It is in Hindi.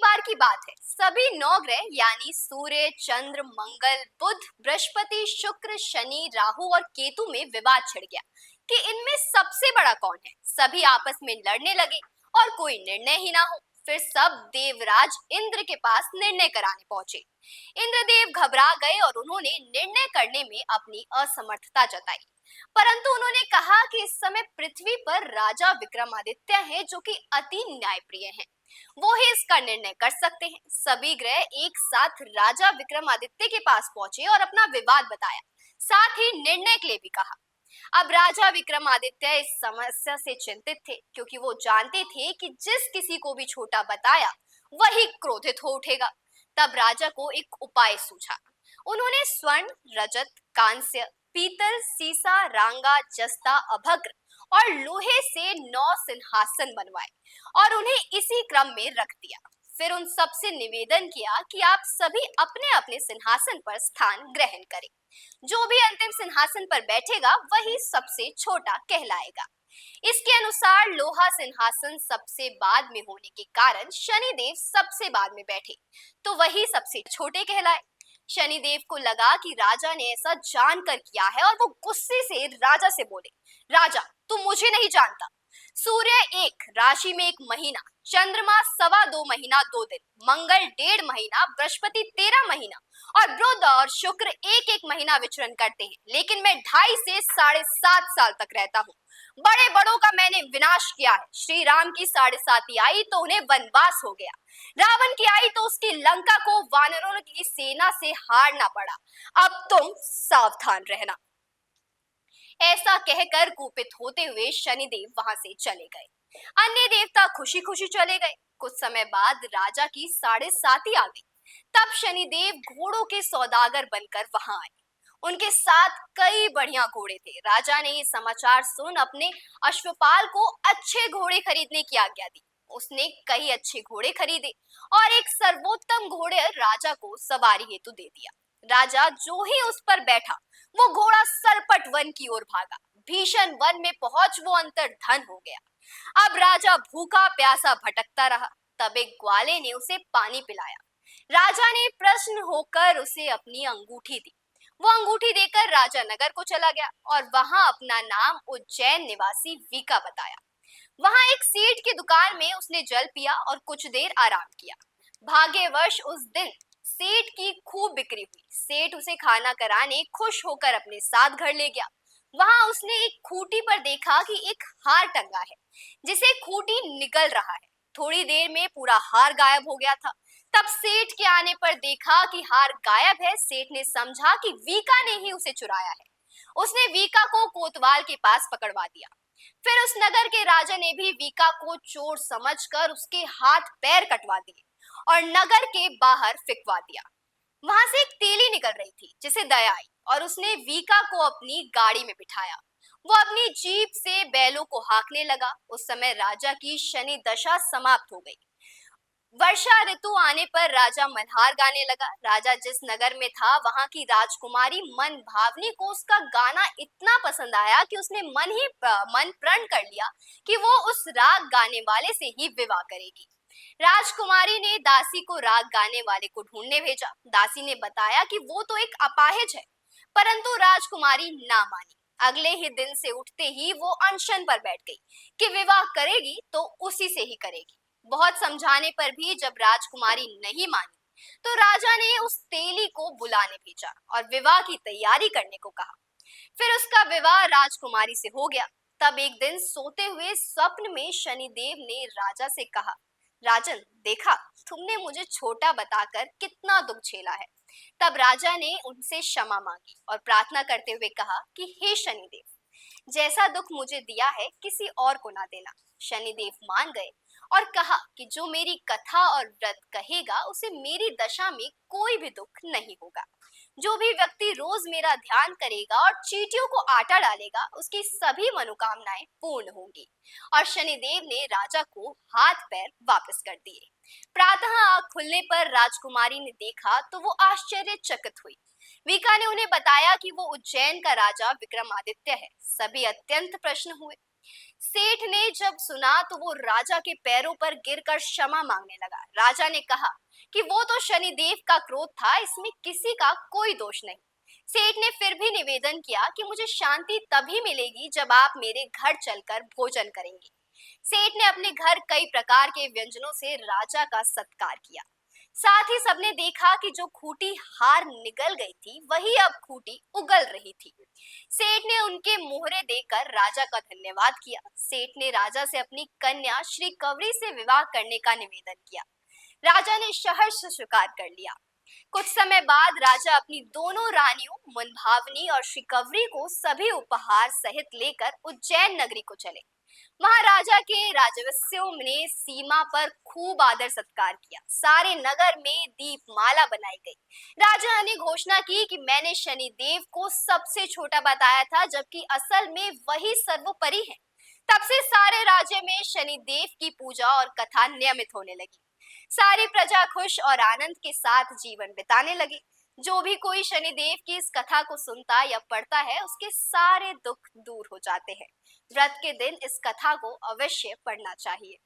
बार की बात है, सभी नौ ग्रह यानी सूर्य, चंद्र, मंगल, बुध, बृहस्पति, शुक्र, शनि, राहु और केतु में विवाद छिड़ गया कि इनमें सबसे बड़ा कौन है। सभी आपस में लड़ने लगे और कोई निर्णय ही ना हो। फिर सब देवराज इंद्र के पास निर्णय कराने पहुंचे। इंद्रदेव घबरा गए और उन्होंने निर्णय करने में अपनी असमर्थता जताई। परंतु उन्होंने कहा कि इस समय पृथ्वी पर राजा विक्रमादित्य हैं, जो कि अति न्यायप्रिय हैं। वो ही इसका निर्णय कर सकते हैं। सभी ग्रह एक साथ राजा विक्रमादित्य के पास पहुंचे और अपना विवाद बताया, साथ ही निर्णय के लिए भी कहा। अब राजा विक्रमादित्य इस समस्या से चिंतित थे, क्योंकि वो जानते थे कि जिस किसी को भी छोटा बताया वही क्रोधित हो उठेगा। तब राजा को एक उपाय सूझा। उन्होंने स्वर्ण, रजत, कांस्य, पीतल, सीसा, रांगा, जस्ता, अभद्र और लोहे से 9 सिंहासन बनवाए और उन्हें इसी क्रम में रख दिया। फिर उन सबसे निवेदन किया कि आप सभी अपने अपने सिंहासन पर स्थान ग्रहण करें। जो भी अंतिम सिंहासन पर बैठेगा वही सबसे छोटा कहलाएगा। इसके अनुसार लोहा सिंहासन सबसे बाद में होने के कारण शनिदेव सबसे बाद में बैठे, तो वही सबसे छोटे कहलाए। शनिदेव को लगा कि राजा ने ऐसा जानकर किया है और वो गुस्से से राजा से बोले, राजा तुम मुझे नहीं जानता। सूर्य एक राशि में 1 महीना, चंद्रमा 2.25 महीना 2 दिन, मंगल 1.5 महीना, बृहस्पति 13 महीना और बुध और शुक्र 1-1 महीना विचरण करते हैं, लेकिन मैं 2.5 से 7.5 साल तक रहता हूँ। बड़े बड़ों का मैंने विनाश किया है। श्री राम की 7.5 आई तो उन्हें वनवास हो गया। रावण की आई तो उसकी लंका को वानरों की सेना से हारना पड़ा। अब तुम सावधान रहना। ऐसा कहकर कुपित होते हुए शनिदेव वहां से चले गए। अन्य देवता खुशी खुशी चले गए। कुछ समय बाद राजा की 7.5 आ गई। तब शनिदेव घोड़ों के सौदागर बनकर वहां आए। उनके साथ कई बढ़िया घोड़े थे। राजा ने ये समाचार सुन अपने अश्वपाल को अच्छे घोड़े खरीदने की आज्ञा दी। उसने कई अच्छे घोड़े खरीदे और एक सर्वोत्तम घोड़े राजा को सवारी हेतु दे दिया। राजा जो ही उस पर बैठा, वो घोड़ा सरपट वन की ओर भागा। भीषण वन में पहुंच वो अंतर्धन हो गया। अब राजा भूखा प्यासा भटकता रहा। तब एक ग्वाले ने उसे पानी पिलाया। राजा ने प्रसन्न होकर उसे अपनी अंगूठी दी। वो अंगूठी देकर राजा नगर को चला गया और वहां अपना नाम उज्जैन निवासी वीका बताया। वहां एक सेठ की दुकान में उसने जल पिया और कुछ देर आराम किया। भाग्यवश उस दिन सेठ की खूब बिक्री हुई। सेठ उसे खाना कराने खुश होकर अपने साथ घर ले गया। वहां उसने एक खूंटी पर देखा कि एक हार टंगा है, जिसे खूंटी निगल रहा है। थोड़ी देर में पूरा हार गायब हो गया था। तब सेठ के आने पर देखा कि हार गायब है। सेठ ने समझा कि वीका ने ही उसे चुराया है। उसने वीका को कोतवाल के पास पकड़वा दिया। फिर उस नगर के राजा ने भी वीका को चोर समझकर उसके हाथ पैर कटवा दिए और नगर के बाहर फिकवा दिया। वहां से एक तेली निकल रही थी, जिसे दया आई और उसने वीका को अपनी गाड़ी में बिठाया। वो अपनी जीप से बैलों को हाँकने लगा। उस समय राजा की शनि दशा समाप्त हो गई। वर्षा ऋतु आने पर राजा मल्हार गाने लगा। राजा जिस नगर में था, वहां की राजकुमारी मन भावनी को उसका गाना इतना पसंद आया कि उसने मन प्रण कर लिया कि वो उस राग गाने वाले से ही विवाह करेगी। राजकुमारी ने दासी को राग गाने वाले को ढूंढने भेजा। दासी ने बताया कि वो तो एक अपाहिज है, परंतु राजकुमारी ना मानी। अगले ही दिन से उठते ही वो अनशन पर बैठ गई कि विवाह करेगी तो उसी से ही करेगी। बहुत समझाने पर भी जब राजकुमारी नहीं मानी, तो राजा ने उस तेली को बुलाने भेजा और विवाह की तैयारी करने को कहा। फिर उसका विवाह राजकुमारी से हो गया। तब एक दिन सोते हुए स्वप्न में शनिदेव ने राजा से कहा, राजन देखा, तुमने मुझे छोटा बताकर कितना दुख झेला है। तब राजा ने उनसे क्षमा मांगी और प्रार्थना करते हुए कहा कि हे शनिदेव, जैसा दुख मुझे दिया है किसी और को ना देना। शनिदेव मान गए और कहा कि जो मेरी कथा और व्रत कहेगा उसे मेरी दशा में कोई भी दुख नहीं होगा। जो भी व्यक्ति रोज मेरा ध्यान करेगा और चींटियों को आटा डालेगा, उसकी सभी मनोकामनाएं पूर्ण होंगी। और शनिदेव ने राजा को हाथ पैर वापस कर दिए। प्रातः आँख खुलने पर राजकुमारी ने देखा तो वो आश्चर्यचकित हुई। वीका ने उन्हें बताया कि वो उज्जैन का राजा विक्रमादित्य है। सभी अत्यंत प्रसन्न हुए। सेठ ने जब सुना तो वो राजा के पैरों पर गिरकर क्षमा मांगने लगा। राजा ने कहा कि वो तो शनिदेव का क्रोध था, इसमें किसी का कोई दोष नहीं। सेठ ने फिर भी निवेदन किया कि मुझे शांति तभी मिलेगी जब आप मेरे घर चलकर भोजन करेंगे। सेठ ने अपने घर कई प्रकार के व्यंजनों से राजा का सत्कार किया। साथ ही सबने देखा कि जो खूंटी हार निगल गई थी, वही अब खूंटी उगल रही थी। सेठ ने उनके मोहरे देकर राजा का धन्यवाद किया। सेठ ने राजा से अपनी कन्या श्री कवरी से विवाह करने का निवेदन किया। राजा ने सहर्ष स्वीकार कर लिया। कुछ समय बाद राजा अपनी दोनों रानियों मनभावनी और श्री कवरी को सभी उपहार सहित लेकर उज्जैन नगरी को चले। महाराजा के राजवस्यों ने सीमा पर खूब आदर सत्कार किया। सारे नगर में दीपमाला बनाई गई। राजा ने घोषणा की कि मैंने शनिदेव को सबसे छोटा बताया था, जबकि असल में वही सर्वोपरि है। तब से सारे राज्य में शनिदेव की पूजा और कथा नियमित होने लगी। सारी प्रजा खुश और आनंद के साथ जीवन बिताने लगी। जो भी कोई शनिदेव की इस कथा को सुनता या पढ़ता है, उसके सारे दुख दूर हो जाते हैं। व्रत के दिन इस कथा को अवश्य पढ़ना चाहिए।